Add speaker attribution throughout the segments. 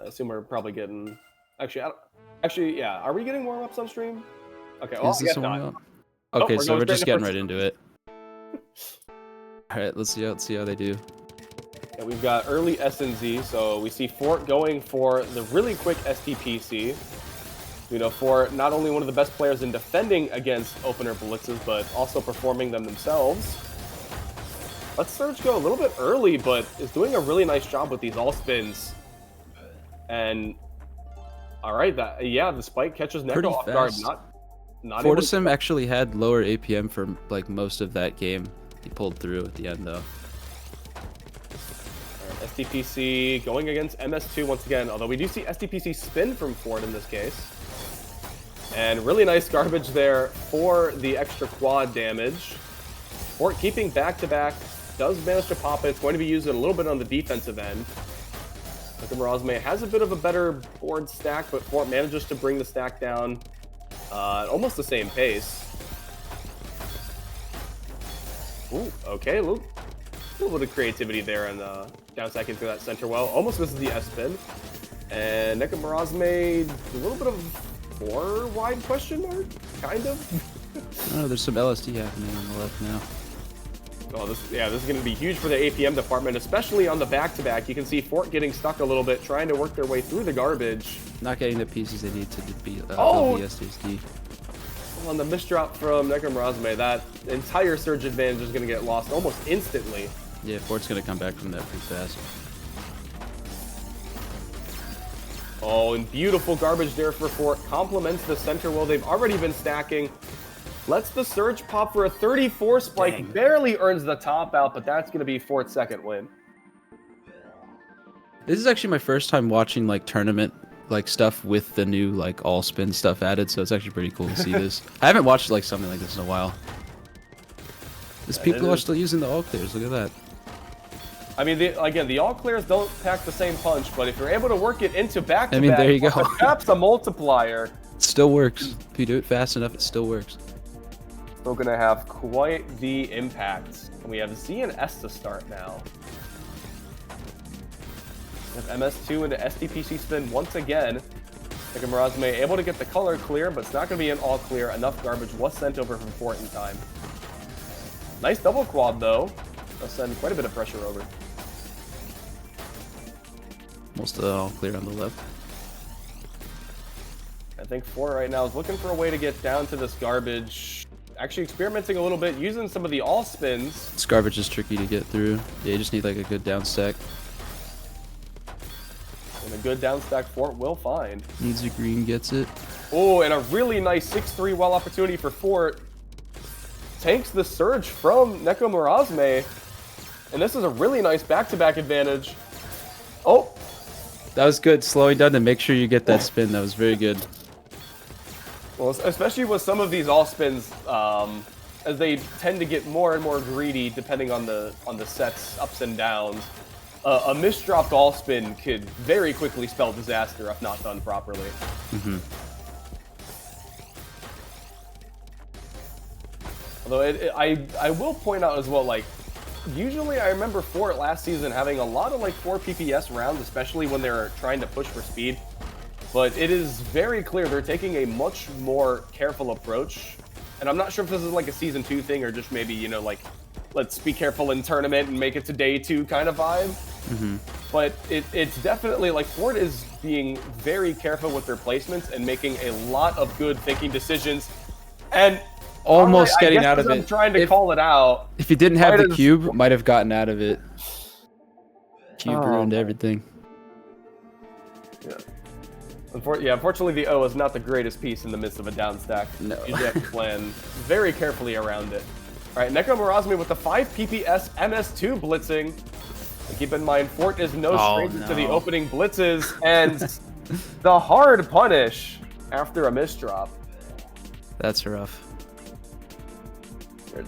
Speaker 1: assume we're probably getting... Actually, yeah. Are we getting warm-ups on stream? Okay, well,
Speaker 2: Is this a warm-up?
Speaker 1: Oh,
Speaker 2: Okay, so we're just getting
Speaker 1: first.
Speaker 2: right into it. Alright, let's see how they do.
Speaker 1: Yeah, we've got early SNZ, so we see Fort going for the really quick STPC. You know, Fort not only one of the best players in defending against opener blitzes, but also performing them themselves. Let's Surge go a little bit early, but is doing a really nice job with these all spins. And alright, the spike catches Neko off guard. Not
Speaker 2: Fortissim actually had lower APM for like most of that game. He pulled through at the end though.
Speaker 1: STPC going against MS2 once again, although we do see STPC spin from Ford in this case. And really nice garbage there for the extra quad damage. Fort keeping back-to-back, does manage to pop it. It's going to be used a little bit on the defensive end. Noboriona has a bit of a better board stack, but Fort manages to bring the stack down at almost the same pace. Ooh, okay, a little bit of creativity there and down stacking through that center well. Almost misses the S-spin. And Noboriona, a little bit of 4 wide question mark? Kind of?
Speaker 2: Oh, there's some LSD happening on the left now.
Speaker 1: Oh, this is going to be huge for the APM department, especially on the back-to-back. You can see Fort getting stuck a little bit, trying to work their way through the garbage.
Speaker 2: Not getting the pieces they need to beat the SDSD.
Speaker 1: On the misdrop from Noboriona, that entire surge advantage is going to get lost almost instantly.
Speaker 2: Yeah, Fort's going to come back from that pretty fast.
Speaker 1: Oh, and beautiful garbage there for Fort. Complements the center well. They've already been stacking. Lets the surge pop for a 34 spike.
Speaker 2: Dang.
Speaker 1: Barely earns the top out, but that's going to be Fort's second win.
Speaker 2: This is actually my first time watching like tournament like stuff with the new like all spin stuff added, so it's actually pretty cool to see this. I haven't watched like something like this in a while. People are still using the all clears. Look at that.
Speaker 1: I mean, again, the all clears don't pack the same punch, but if you're able to work it into back-to-back,
Speaker 2: I mean, there you go.
Speaker 1: perhaps a multiplier.
Speaker 2: It still works. If you do it fast enough, it still works.
Speaker 1: Still going to have quite the impact. And we have Z and S to start now. We have MS2 into STPC spin once again. Noboriona able to get the color clear, but it's not going to be an all clear. Enough garbage was sent over from Fort in time. Nice double quad, though. They'll send quite a bit of pressure over.
Speaker 2: Most of that all clear on the left.
Speaker 1: I think Fort right now is looking for a way to get down to this garbage. Actually experimenting a little bit, using some of the all spins.
Speaker 2: This garbage is tricky to get through. Yeah, you just need like a good down stack.
Speaker 1: And a good down stack Fort will find.
Speaker 2: Needs a green, gets it.
Speaker 1: Oh, and a really nice 6-3 well opportunity for Fort. Tanks the surge from Noboriona. And this is a really nice back-to-back advantage. Oh!
Speaker 2: That was good. Slowing down to make sure you get that spin. That was very good.
Speaker 1: Well, especially with some of these all spins, as they tend to get more and more greedy depending on the sets, ups and downs. A misdropped all spin could very quickly spell disaster if not done properly.
Speaker 2: Mm-hmm.
Speaker 1: Although I will point out as well, like, usually I remember Fort last season having a lot of like 4 PPS rounds, especially when they're trying to push for speed. But it is very clear they're taking a much more careful approach. And I'm not sure if this is like a Season 2 thing or just maybe, you know, like, let's be careful in tournament and make it to day 2 kind of vibe.
Speaker 2: Mm-hmm.
Speaker 1: But it's definitely like Fort is being very careful with their placements and making a lot of good thinking decisions. And
Speaker 2: almost
Speaker 1: right,
Speaker 2: getting out of it.
Speaker 1: I'm trying to call it out.
Speaker 2: If you didn't have the cube, might have gotten out of it. Cube ruined everything.
Speaker 1: Yeah. Unfortunately, the O is not the greatest piece in the midst of a down stack.
Speaker 2: No.
Speaker 1: You have to plan very carefully around it. All right, Noboriona with the 5 PPS MS2 blitzing. And keep in mind, Fort is no stranger to the opening blitzes and the hard punish after a misdrop.
Speaker 2: That's rough.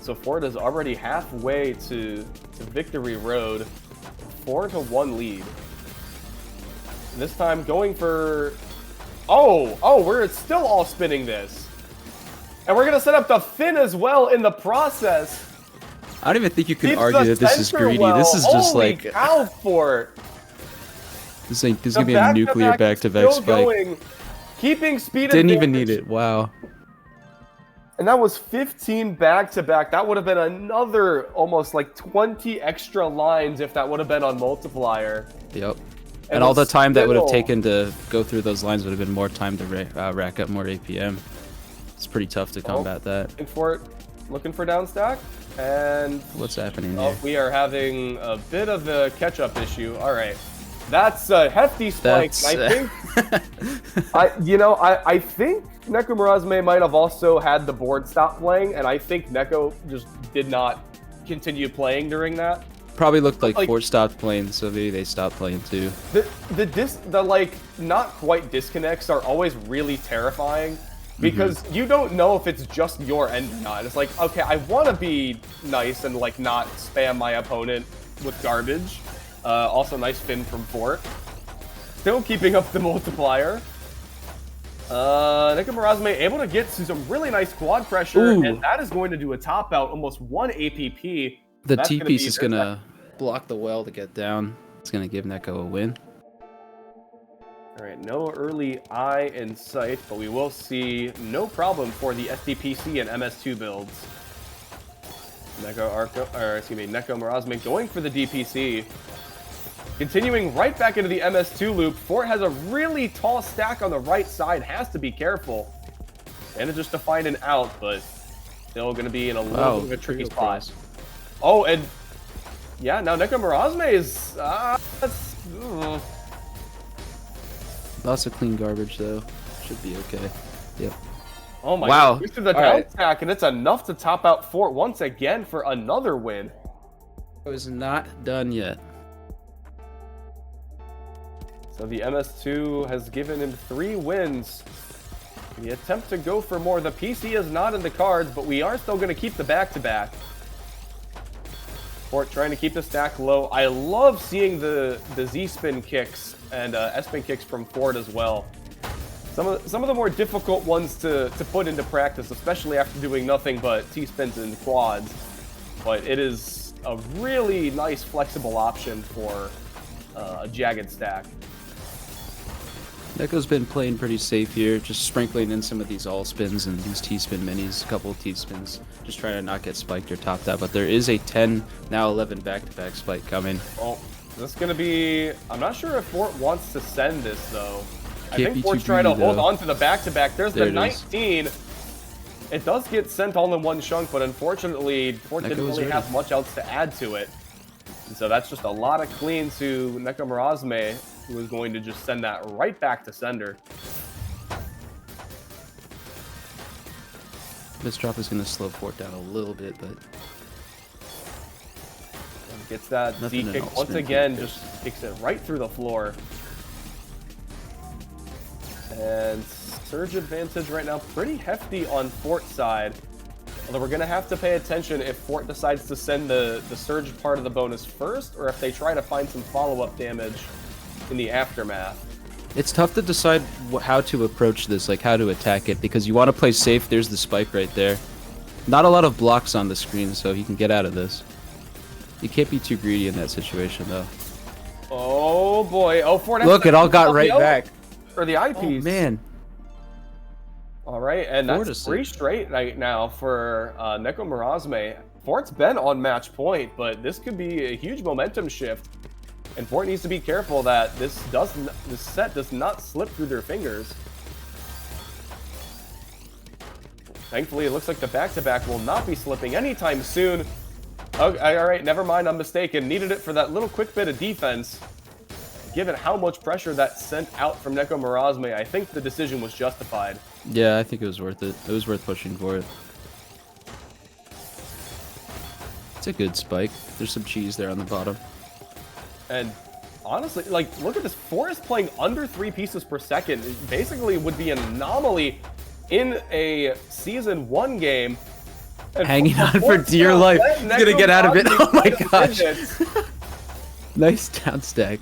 Speaker 1: So Fort is already halfway to victory road. 4-1 lead. And this time going for... Oh, we're still all spinning this. And we're going to set up the fin as well in the process.
Speaker 2: I don't even think you can argue that this is greedy. This is just
Speaker 1: Holy
Speaker 2: like...
Speaker 1: cow, Fort.
Speaker 2: This is gonna be a nuclear back-to-back spike.
Speaker 1: Going, keeping speed.
Speaker 2: Didn't even need it. Wow.
Speaker 1: And that was 15 back-to-back. That would have been another almost like 20 extra lines if that would have been on multiplier.
Speaker 2: Yep. And all the time that would have taken to go through those lines would have been more time to rack up more APM. It's pretty tough to combat that.
Speaker 1: Looking for down stack. And
Speaker 2: what's happening here?
Speaker 1: We are having a bit of a catch-up issue. All right. That's a hefty spike. I think I think Neko Mirazme might have also had the board stop playing, and I think Neko just did not continue playing during that.
Speaker 2: Probably looked like Fort stopped playing, so maybe they stopped playing too.
Speaker 1: The like not quite disconnects are always really terrifying because you don't know if it's just your end or not. It's like, okay, I want to be nice and like not spam my opponent with garbage. Also nice fin from Fort. Still keeping up the multiplier. Neko Mirazme able to get to some really nice quad pressure, and that is going to do a top out, almost 1 APP.
Speaker 2: The T-piece is going to block the well to get down. It's going to give Neko a win.
Speaker 1: All right, no early eye in sight, but we will see no problem for the SDPC and MS2 builds. Neko Mirazme going for the DPC. Continuing right back into the MS2 loop, Fort has a really tall stack on the right side, has to be careful. Manages to find an out, but still going to be in a little bit of a tricky spot. Oh, and yeah, now Neko Mirazme is...
Speaker 2: Lots of clean garbage, though. Should be okay. Yep.
Speaker 1: Oh my god, boosted the down stack, and it's enough to top out Fort once again for another win.
Speaker 2: It was not done yet.
Speaker 1: So the MS2 has given him 3 wins. The attempt to go for more. The PC is not in the cards, but we are still going to keep the back-to-back. Fort trying to keep the stack low. I love seeing the Z-spin kicks and S-spin kicks from Fort as well. Some of the more difficult ones to put into practice, especially after doing nothing but T-spins and quads. But it is a really nice flexible option for a jagged stack.
Speaker 2: Neko's been playing pretty safe here, just sprinkling in some of these all spins and these T-spin minis, a couple of T-spins, just trying to not get spiked or topped out. But there is a 10, now 11 back-to-back spike coming.
Speaker 1: Oh, this is going to be... I'm not sure if Fort wants to send this, though. I think Fort's trying to hold on to the back-to-back. There's the 19. It does get sent all in one chunk, but unfortunately, Fort didn't really have much else to add to it. And so that's just a lot of clean to Neko Mirazme, who is going to just send that right back to sender.
Speaker 2: This drop is going to slow Fort down a little bit, but...
Speaker 1: Gets that Z kick once again, just kicks it right through the floor. And surge advantage right now, pretty hefty on Fort's side. Although we're going to have to pay attention if Fort decides to send the surge part of the bonus first, or if they try to find some follow-up damage in the aftermath.
Speaker 2: It's tough to decide how to approach this, like how to attack it, because you want to play safe. There's the spike right there. Not a lot of blocks on the screen, so he can get out of this. You can't be too greedy in that situation, though.
Speaker 1: Oh, boy. Oh, Fort.
Speaker 2: Look, it all got right back.
Speaker 1: Or the eyepiece.
Speaker 2: Oh, man.
Speaker 1: All right, and that's 3 straight right now for Neko Mirazme. Fort's been on match point, but this could be a huge momentum shift. And Fort needs to be careful that this set does not slip through their fingers. Thankfully, it looks like the back-to-back will not be slipping anytime soon. Okay, all right, never mind, I'm mistaken. Needed it for that little quick bit of defense. Given how much pressure that sent out from Neko Mirazme, I think the decision was justified.
Speaker 2: Yeah, I think it was worth it. It was worth pushing for it. It's a good spike. There's some cheese there on the bottom.
Speaker 1: And honestly, like, look at this. Fort is playing under 3 pieces per second. It basically would be an anomaly in a Season 1 game. And
Speaker 2: hanging on for dear life. He's going to get out of it. Oh my gosh. Nice down stack.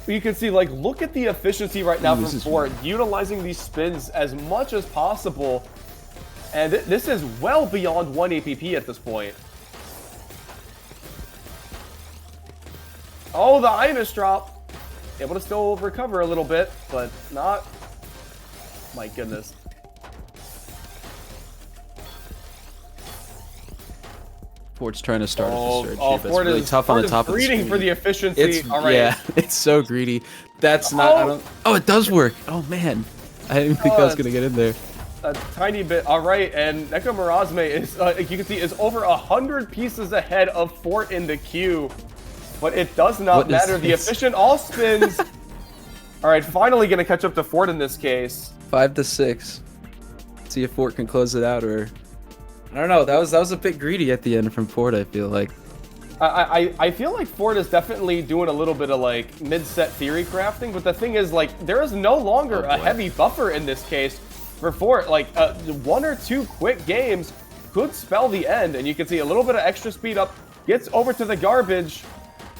Speaker 1: You can see, like, look at the efficiency right now from Fort, utilizing these spins as much as possible. And this is well beyond 1 APP at this point. Oh, the Inish drop. able to still recover a little bit, but not. My goodness.
Speaker 2: Fort's trying to start a surge here, but it's
Speaker 1: Fort
Speaker 2: really
Speaker 1: is,
Speaker 2: tough on the top of the
Speaker 1: greedy
Speaker 2: screen.
Speaker 1: for the efficiency.
Speaker 2: It's,
Speaker 1: all right.
Speaker 2: Yeah, it's so greedy. That's not. I don't, oh, it does work. Oh man, I didn't think I was gonna get in there.
Speaker 1: A tiny bit. All right, and Neko Mirazme is, you can see, is over 100 pieces ahead of Fort in the queue. But it does not matter. The efficient all spins. All right, finally going to catch up to Fort in this case.
Speaker 2: 5 to 6. See if Fort can close it out, or I don't know. That was a bit greedy at the end from Fort. I feel like.
Speaker 1: I feel like Fort is definitely doing a little bit of like mid-set theory crafting, but the thing is, like, there is no longer a heavy buffer in this case for Fort. Like 1 or 2 quick games could spell the end, and you can see a little bit of extra speed up, gets over to the garbage,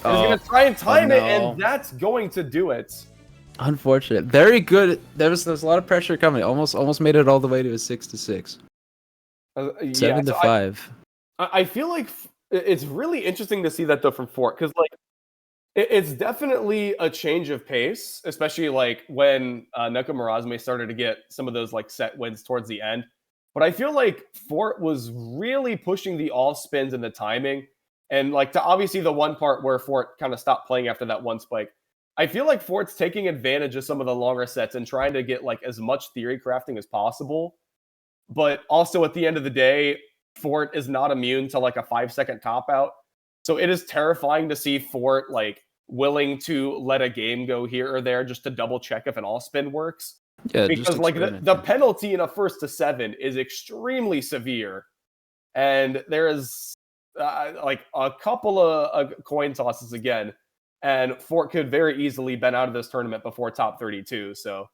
Speaker 1: and is going to try and time it, and that's going to do it.
Speaker 2: Unfortunate. Very good. There was a lot of pressure coming. Almost made it all the way to a 6 to 6. 7 to 5.
Speaker 1: I feel like it's really interesting to see that though from Fort, because like it's definitely a change of pace, especially like when Neko Mirazme started to get some of those like set wins towards the end. But I feel like Fort was really pushing the all spins and the timing, and like to obviously the one part where Fort kind of stopped playing after that one spike. I feel like Fort's taking advantage of some of the longer sets and trying to get like as much theory crafting as possible. But also at the end of the day, Fort is not immune to like a 5-second top out. So it is terrifying to see Fort like willing to let a game go here or there just to double check if an all spin works. Yeah, because like the penalty in a 1st to 7 is extremely severe. And there is like a couple of coin tosses again. And Fort could very easily been out of this tournament before top 32. So